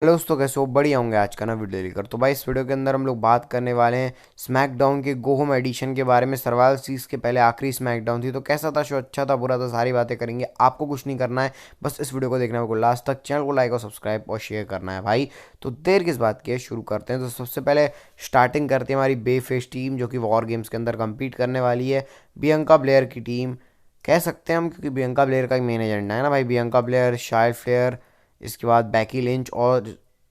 Hello दोस्तों, कैसे हो? बढ़िया होंगे। आज का ना वीडियो लेकर तो भाई इस वीडियो के अंदर हम लोग बात करने वाले हैं स्मैकडाउन के गो होम एडिशन के बारे में। सर्वाइवल सीरीज के पहले आखिरी स्मैकडाउन थी तो कैसा था शो, अच्छा था बुरा था, सारी बातें करेंगे। आपको कुछ नहीं करना है, बस इस वीडियो को देखना है बिल्कुल लास्ट तक। चैनल को लाइक और सब्सक्राइब और शेयर करना है भाई। तो देर किस बात की है, शुरू करते हैं। तो सबसे पहले स्टार्टिंग करते हैं हमारी बे फेस टीम, जो कि वॉर गेम्स के अंदर कम्पीट करने वाली है। बियंका ब्लेयर की टीम कह सकते हैं हम, क्योंकि बियंका ब्लेयर का एक मेन एजेंडा है ना भाई। बियंका ब्लेयर, शार्ल फ्लेयर, इसके बाद बैकी लिंच और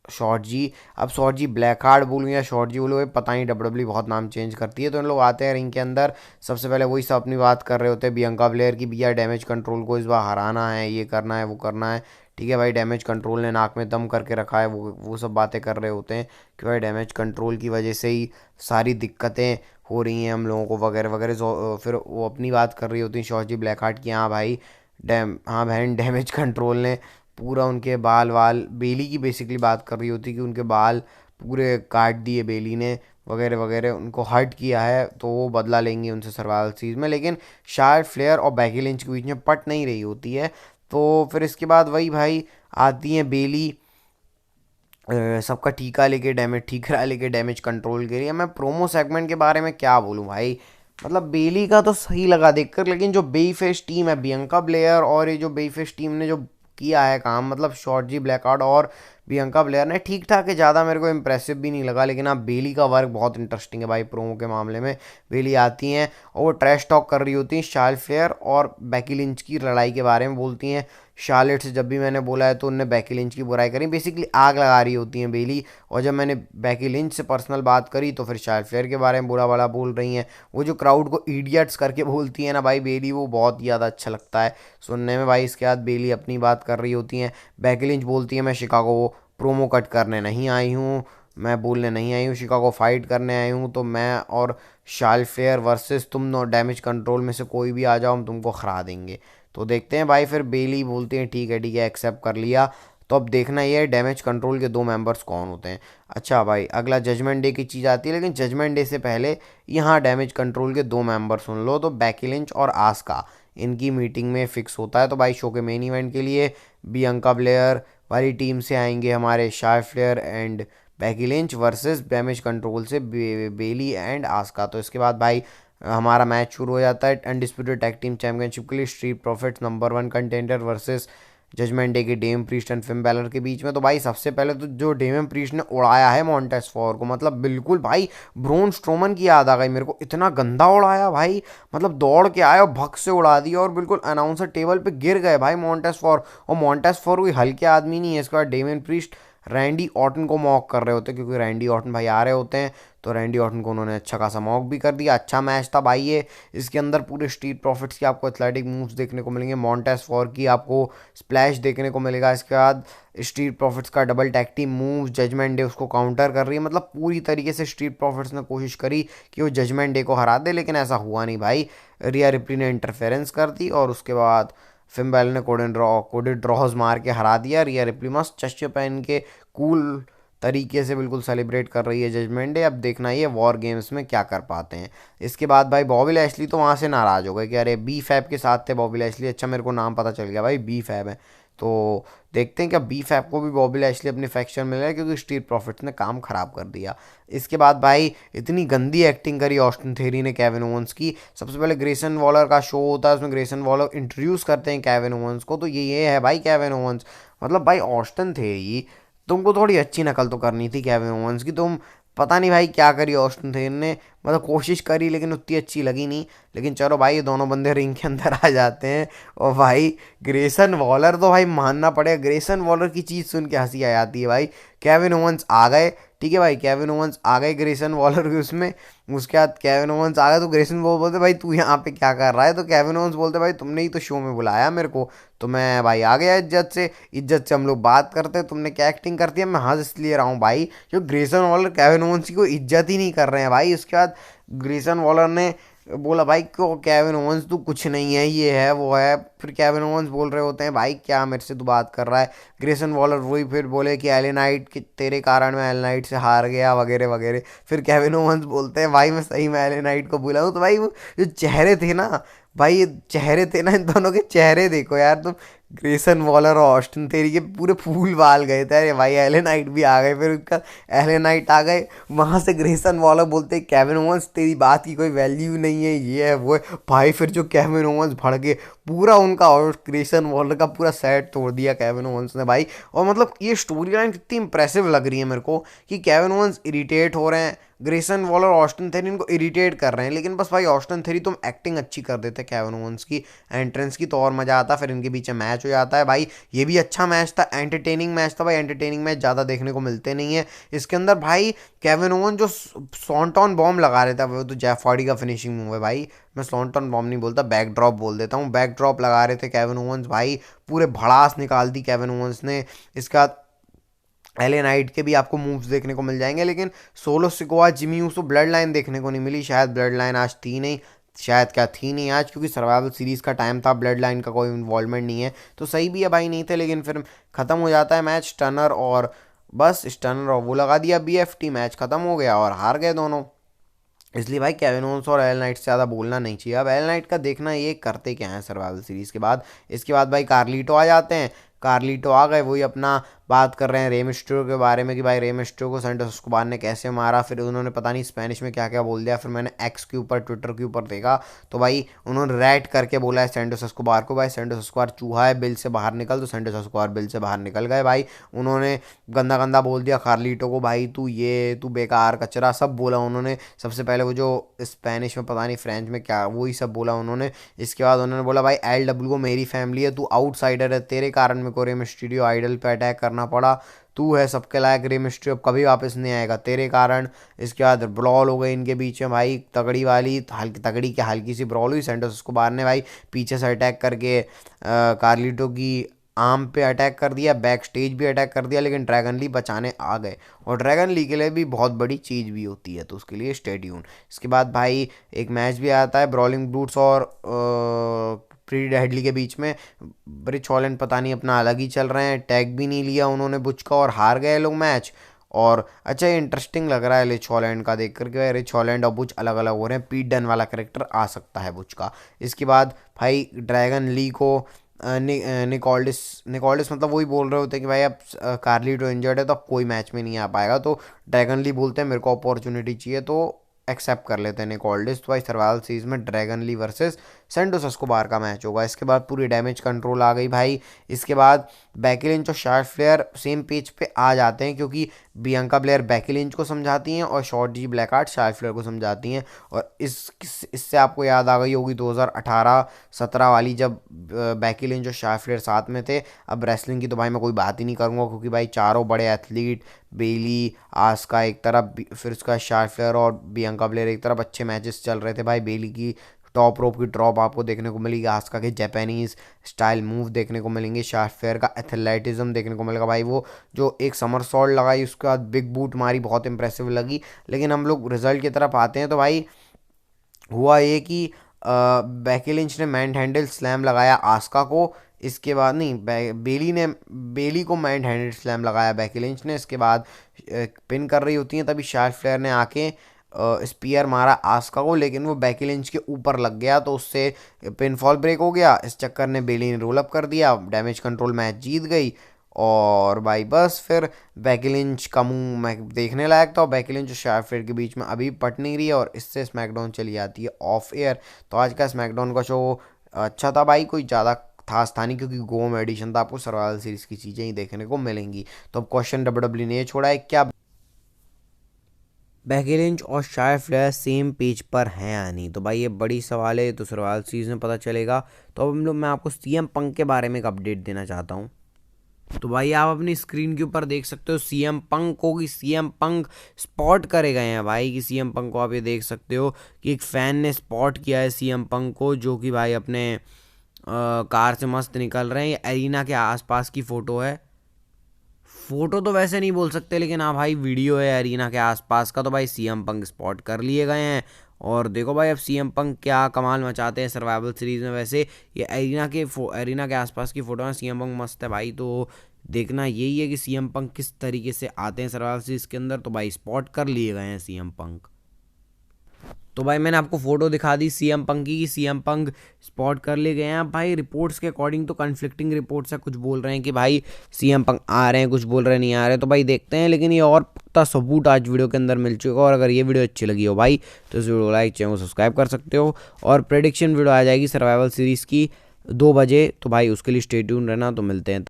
शॉर्ट जी। अब शॉर्ट जी ब्लैक हार्ट बोलूँ या शॉर्ट जी बोलूँ, पता नहीं, डब्ल्यू बहुत नाम चेंज करती है। तो इन लोग आते हैं रिंग के अंदर। सबसे पहले वही सब अपनी बात कर रहे होते हैं बियंका ब्लेयर की, भैया डैमेज कंट्रोल को इस बार हराना है, ये करना है वो करना है। ठीक है भाई, डैमेज कंट्रोल ने नाक में दम करके रखा है, वो सब बातें कर रहे होते हैं कि भाई डैमेज कंट्रोल की वजह से ही सारी दिक्कतें हो रही हैं हम लोगों को वगैरह वगैरह। फिर वो अपनी बात कर रही होती हैं शॉर्ट जी ब्लैक हार्ट की, हाँ भाई हाँ बहन, डैमेज कंट्रोल ने पूरा उनके बाल वाल, बेली की बेसिकली बात कर रही होती कि उनके बाल पूरे काट दिए बेली ने वगैरह वगैरह, उनको हर्ट किया है तो वो बदला लेंगे उनसे सर्वाइवल सीरीज में। लेकिन शायद फ्लेयर और बैकी लिंच के बीच में पट नहीं रही होती है। तो फिर इसके बाद वही भाई आती हैं बेली, सबका टीका लेके, डैमेज ठीकरा लेके डैमेज कंट्रोल के लिए। मैं प्रोमो सेगमेंट के बारे में क्या बोलूँ भाई, मतलब बेली का तो सही लगा देखकर, लेकिन जो बेफेस टीम है बियंका ब्लेयर और ये जो बेफेस टीम ने जो किया है काम, मतलब शॉर्ट जी ब्लैकआउट और बियंका ब्लेयर ने ठीक ठाक है, ज़्यादा मेरे को इंप्रेसिव भी नहीं लगा। लेकिन हाँ, बेली का वर्क बहुत इंटरेस्टिंग है भाई प्रोमो के मामले में। बेली आती हैं और वो ट्रैश टॉक कर रही होती हैं शार्लेट फ्लेयर और बैकी लिंच की लड़ाई के बारे में, बोलती हैं शार्लेट से जब भी मैंने बोला है तो उनने बैकी लिंच की बुराई करी, बेसिकली आग लगा रही होती हैं बेली। और जब मैंने बैकी लिंच से पर्सनल बात करी तो फिर शार्लेट फ्लेयर के बारे में बुरा वाला बोल रही हैं। वो जो क्राउड को इडियट्स करके बोलती है ना भाई बेली, वो बहुत ही ज़्यादा अच्छा लगता है सुनने में भाई। इसके बाद बेली अपनी बात कर रही होती हैं, बैकी लिंच बोलती है मैं शिकागो प्रोमो कट करने नहीं आई हूँ, मैं बोलने नहीं आई हूँ, शिकागो फाइट करने आई हूँ। तो मैं और शार्लेट फ्लेयर वर्सेस तुम नो डैमेज कंट्रोल में से कोई भी आ जाओ, हम तुमको हरा देंगे। तो देखते हैं भाई। फिर बेली बोलते हैं ठीक है एक्सेप्ट कर लिया। तो अब देखना ये है डैमेज कंट्रोल के दो मेंबर्स कौन होते हैं। अच्छा भाई, अगला जजमेंट डे की चीज़ आती है, लेकिन जजमेंट डे से पहले यहाँ डैमेज कंट्रोल के दो मेंबर सुन लो। तो बैकी लिंच और आस्का, इनकी मीटिंग में फिक्स होता है। तो भाई शो के मेन इवेंट के लिए बियंका ब्लेयर वाली टीम से आएंगे हमारे Charlotte Flair and Becky Lynch versus damage control से बेली एंड आस्का। तो इसके बाद भाई हमारा मैच शुरू हो जाता है अनडिस्प्यूटेड टैग टीम चैंपियनशिप के लिए, street profits number 1 contender versus judgment day के Damian Priest and Finn Balor के बीच में। तो भाई सबसे पहले तो जो डेम प्रीस्ट ने उड़ाया है मॉन्टेस फॉर को, मतलब बिल्कुल भाई ब्रोन स्ट्रोमन की याद आ गई मेरे को, इतना गंदा उड़ाया भाई। मतलब दौड़ के आया और भग से उड़ा दिया और बिल्कुल अनाउंसर टेबल पे गिर गए भाई मॉन्टेस फॉर। और मॉन्टेस फॉर कोई हल्के आदमी नहीं है। इसके बाद डेमियन प्रीस्ट रैंडी ऑर्टन को मॉक कर रहे होते हैं, क्योंकि रैंडी ऑर्टन भाई आ रहे होते हैं। तो रैंडी ऑर्टन को उन्होंने अच्छा खासा मॉक भी कर दिया। अच्छा मैच था भाई ये। इसके अंदर पूरे स्ट्रीट प्रॉफिट्स की आपको एथलेटिक मूव्स देखने को मिलेंगे, मॉन्टेस फॉर की आपको स्प्लैश देखने को मिलेगा। इसके बाद स्ट्रीट प्रॉफिट्स का double tag team move, judgement day उसको काउंटर कर रही है। मतलब पूरी तरीके से स्ट्रीट प्रॉफिट्स ने कोशिश करी कि वो जजमेंट डे को हरा दे, लेकिन ऐसा हुआ नहीं भाई। रिया रिप्ली ने इंटरफेरेंस कर दी और उसके बाद फिन बैल ने कोडेड ड्रॉज मार के हरा दिया। रिया रिप्ली मस्त चश्मे पहन के कूल तरीके से बिल्कुल सेलिब्रेट कर रही है जजमेंट डे। अब देखना ये वॉर गेम्स में क्या कर पाते हैं। इसके बाद भाई बॉबी लैशली तो वहाँ से नाराज़ हो गए कि अरे बी फैब के साथ थे बॉबी लैशली। अच्छा मेरे को नाम पता चल गया भाई, बी फैब है। तो देखते हैं क्या बी फैब को भी बॉबी लैशली अपनी फैक्शन में ले, क्योंकि स्ट्रीट प्रॉफिट्स ने काम खराब कर दिया। इसके बाद भाई इतनी गंदी एक्टिंग करी ऑस्टिन थेरी ने केविन ओवंस की। सबसे पहले ग्रेसन वॉलर का शो होता है, उसमें ग्रेसन वॉलर इंट्रोड्यूस करते हैं केविन ओवंस को। तो ये है भाई केविन ओवंस। मतलब भाई ऑस्टिन थेरी, तुमको थोड़ी अच्छी नकल तो करनी थी केविन ओवंस की। तुम पता नहीं भाई क्या करी ऑस्टिन थेरी ने, मतलब कोशिश करी लेकिन उतनी अच्छी लगी नहीं। लेकिन चलो भाई ये दोनों बंदे रिंग के अंदर आ जाते हैं। और भाई ग्रेसन वॉलर तो भाई मानना पड़ेगा, ग्रेसन वॉलर की चीज़ सुन के हंसी आ जाती है भाई। केविन ओवंस आ गए, ठीक है भाई, केविन ओवंस आ गए ग्रेसन वॉलर के उसमें। उसके बाद केविन ओवंस आ गए तो ग्रेसन वॉलर बोलते भाई तू यहाँ पे क्या कर रहा है। तो केविन ओवंस बोलते भाई तुमने ही तो शो में बुलाया मेरे को, तो मैं भाई आ गया इज्जत से। इज्जत से हम लोग बात करते हैं, तुमने क्या एक्टिंग करती है, मैं हंस इसलिए रहा हूँ भाई जो ग्रेसन वॉलर केविन ओवंस की कोई इज्जत ही नहीं कर रहे हैं भाई। उसके बाद ग्रेसन वॉलर ने बोला भाई क्यों केविन ओवंस तू कुछ नहीं है, ये है वो है। फिर केविन ओवंस बोल रहे होते हैं भाई क्या मेरे से तू बात कर रहा है। ग्रेसन वॉलर वही फिर बोले कि एले नाइट कि तेरे कारण मैं एले नाइट से हार गया वगैरह वगैरह। फिर केविन ओवंस बोलते हैं भाई मैं सही में एले नाइट को बुलाऊं। तो भाई वो जो चेहरे थे ना भाई, ये चेहरे थे ना, इन दोनों के चेहरे देखो यार तुम। ग्रेसन वॉलर और ऑस्टिन थेरी के पूरे फूल बाल गए थे। अरे भाई एले नाइट भी आ गए, फिर उसका एले नाइट आ गए, वहां से ग्रेसन वॉलर बोलते केविन ओवंस तेरी बात की कोई वैल्यू नहीं है, ये है वो है भाई। फिर जो केविन ओवंस भड़के पूरा उनका और ग्रेसन वॉलर का पूरा सेट तोड़ दिया केविन ओवंस ने भाई। और मतलब ये स्टोरी लाइन कितनी इंप्रेसिव लग रही है मेरे को कि केविन ओवंस इरिटेट हो रहे हैं, ग्रेसन वॉलर ऑस्टिन थेरी इनको इरिटेट कर रहे हैं, लेकिन बस भाई ऑस्टिन थेरी तुम एक्टिंग अच्छी कर देते केविन ओवंस की एंट्रेंस की तो और मज़ा आता, फिर इनके बीच में मैच हो जाता है भाई। ये भी अच्छा मैच था, एंटरटेनिंग मैच था भाई। एंटरटेनिंग मैच ज़्यादा देखने को मिलते नहीं है। इसके अंदर भाई केविन ओवन जो सॉन्टॉन बॉम्ब लगा रहे था, वो तो जेफ हार्डी का फिनिशिंग मूव है भाई। मैं सॉन्टॉन बॉम्ब नहीं बोलता, बैक ड्रॉप बोल देता हूँ। बैक ड्रॉप लगा रहे थे केविन ओवंस भाई, पूरे भड़ास निकाल दी केविन ओवंस ने। इसके बाद एले नाइट के भी आपको मूव्स देखने को मिल जाएंगे, लेकिन solo Sikoa Jimmy Uso blood line देखने को नहीं मिली। शायद ब्लड लाइन आज थी नहीं, शायद क्या थी नहीं आज, क्योंकि सर्वाइवल सीरीज का टाइम था, ब्लड लाइन का कोई इन्वॉल्वमेंट नहीं है तो सही भी है भाई, नहीं थे। लेकिन फिर ख़त्म हो जाता है मैच, टर्नर और बस स्टनर और वो लगा दिया बीएफटी, मैच ख़त्म हो गया और हार गए दोनों। इसलिए भाई केविन ओवंस और एल नाइट से ज़्यादा बोलना नहीं चाहिए। अब एल नाइट का देखना ये करते क्या है सर्वाइवल सीरीज़ के बाद। इसके बाद भाई कार्लीटो आ जाते हैं। कार्लीटो आ गए, वही अपना बात कर रहे हैं रे मिस्टेरियो के बारे में कि भाई रे मिस्टेरियो को सैंटोस एस्कोबार ने कैसे मारा। फिर उन्होंने पता नहीं स्पेनिश में क्या क्या बोल दिया, फिर मैंने एक्स के ऊपर ट्विटर के ऊपर देखा तो भाई उन्होंने रैट करके बोला है सैंटोस एस्कोबार को, भाई सैंटोस एस्कोबार चूहा है, बिल से बाहर निकल। तो सैंटोस एस्कोबार बिल से बाहर निकल गए भाई। उन्होंने गंदा गंदा बोल दिया कार्लीटो को, भाई तू बेकार कचरा सब बोला उन्होंने। सबसे पहले वो जो स्पेनिश में पता नहीं फ्रेंच में क्या वही सब बोला उन्होंने। इसके बाद उन्होंने बोला भाई एल डब्ल्यू को मेरी फैमिली है, तू आउटसाइडर है, तेरे कारण मेरे को रे मिस्टीरियो आइडल पे अटैक करना पड़ा, तू है सबके लायक, रे मिस्टीरियो अब कभी वापस नहीं आएगा तेरे कारण। इसके बाद ब्रॉल हो गई इनके बीच में भाई, तगड़ी वाली, हल्की तगड़ी क्या हल्की सी ब्रॉल हुई। सैंटोस एस्कोबार ने भाई पीछे से अटैक करके कार्लिटो की आर्म पे अटैक कर दिया, बैक स्टेज भी अटैक कर दिया, लेकिन ड्रैगन ली बचाने आ गए। और ड्रैगन ली के लिए भी बहुत बड़ी चीज़ भी होती है, तो उसके लिए स्टे ट्यून। इसके बाद भाई एक मैच भी आता है ब्रॉलिंग ब्रूट्स और प्री डेडली के बीच में। रिच हॉलैंड पता नहीं अपना अलग ही चल रहे हैं, टैग भी नहीं लिया उन्होंने बुच का और हार गए लोग मैच। और अच्छा ये इंटरेस्टिंग लग रहा है रिच हॉलैंड का देख करके, भाई रिच हॉलैंड और बुच अलग अलग हो रहे हैं, पीट डन वाला करेक्टर आ सकता है बुच का। इसके बाद भाई ड्रैगन ली को निकोल्डिस मतलब वही बोल रहे होते हैं कि भाई अब कार्लीटो इंजर्ड है तो अब कोई मैच में नहीं आ पाएगा, तो ड्रैगन ली बोलते हैं मेरे को अपॉर्चुनिटी चाहिए, तो एक्सेप्ट कर लेते हैं निकोल्डिस। तो भाई सर्वाइवल सीरीज में Dragon Lee versus Santos Escobar का मैच होगा। इसके बाद पूरी डैमेज कंट्रोल आ गई भाई। इसके बाद बेकी लिंच और शार्ट फ्लेयर सेम पेज पे आ जाते हैं, क्योंकि बियंका ब्लेयर बेकी लिंच को समझाती हैं और शॉर्ट जी ब्लैक हार्ट शार्ट फ्लेयर को समझाती हैं। और इससे आपको याद आ गई होगी 2018-17 वाली, जब बेकी लिंच और शार्ट फ्लेयर साथ में थे। अब रेसलिंग की तो भाई मैं कोई बात ही नहीं करूँगा, क्योंकि भाई चारों बड़े एथलीट, बेली आस्का एक तरफ, फिर उसका शार्ट फ्लेयर और बियंका ब्लेयर एक तरफ, अच्छे मैचेस चल रहे थे भाई। बेली की टॉप रोप की ड्रॉप आपको देखने को मिलेगी, आस्का के जापानीज स्टाइल मूव देखने को मिलेंगे, शार्ट फेयर का एथलेटिज्म देखने को मिलेगा भाई। वो जो एक समर सॉल्ट लगाई उसके बाद बिग बूट मारी, बहुत इंप्रेसिव लगी। लेकिन हम लोग रिजल्ट की तरफ आते हैं तो भाई हुआ ये कि बेकी लिंच ने मैन हैंडल स्लैम लगाया आस्का को। इसके बाद नहीं, बेली को मैन हैंडल स्लैम लगाया बेकी लिंच ने। इसके बाद पिन कर रही होती हैं तभी शार्ट फ्लेयर ने आके स्पीयर मारा आस्का को, लेकिन वो बेकी लिंच के ऊपर लग गया तो उससे पिनफॉल ब्रेक हो गया। इस चक्कर ने बेली ने रोल अप कर दिया, डैमेज कंट्रोल मैच जीत गई। और भाई बस फिर बेकी लिंच का मुंह मैं देखने लायक था, और बेकी लिंच और शार्ट फ्लेयर के बीच में अभी पट नहीं रही है, और इससे स्मैकडाउन चली जाती है ऑफ एयर। तो आज का स्मैकडाउन का शो अच्छा था भाई, कोई ज़्यादा खास था नहीं, क्योंकि गोम एडिशन था, आपको सर्वाइवल सीरीज की चीज़ें ही देखने को मिलेंगी। तो अब क्वेश्चन डब्ल्यूडब्ल्यू ने छोड़ा है, क्या बेकी लिंच और शार्ट फ्लेयर सेम पेज पर हैं या नहीं? तो भाई ये बड़ी सवाल है, तो सर्वाइवल सीरीज में पता चलेगा। तो अब हम लोग, मैं आपको सीएम पंक के बारे में एक अपडेट देना चाहता हूँ। तो भाई आप अपनी स्क्रीन के ऊपर देख सकते हो सीएम पंक को, कि सीएम पंक स्पॉट करे गए हैं भाई, कि सीएम पंक को आप ये देख सकते हो कि एक फ़ैन ने स्पॉट किया है सीएम पंक को, जो कि भाई अपने कार से मस्त निकल रहे हैं। ये एरिना के आसपास की फ़ोटो है, फोटो तो वैसे नहीं बोल सकते, लेकिन हाँ भाई वीडियो है एरिना के आसपास का। तो भाई सीएम पंक स्पॉट कर लिए गए हैं। और देखो भाई अब सीएम पंक क्या कमाल मचाते हैं सर्वाइवल सीरीज में। वैसे ये एरिना के आसपास की फोटो है, सीएम पंक मस्त है भाई। तो देखना यही है कि सीएम पंक किस तरीके से आते हैं सर्वाइवल सीरीज के अंदर। तो भाई स्पॉट कर लिए गए हैं सीएम पंक। तो भाई मैंने आपको फोटो दिखा दी सीएम पंक की, सीएम पंक स्पॉट कर ले गए हैं। भाई रिपोर्ट्स के अकॉर्डिंग तो कन्फ्लिक्टिंग रिपोर्ट्स है, कुछ बोल रहे हैं कि भाई सीएम पंक आ रहे हैं, कुछ बोल रहे हैं नहीं आ रहे। तो भाई देखते हैं, लेकिन ये और पुख्ता सबूत आज वीडियो के अंदर मिल चुका। और अगर ये वीडियो अच्छी लगी हो भाई तो इस वीडियो को लाइक, चैनल को सब्सक्राइब कर सकते हो। और प्रेडिक्शन वीडियो आ जाएगी सर्वाइवल सीरीज़ की 2 बजे, तो भाई उसके लिए स्टे ट्यून रहना। तो मिलते हैं।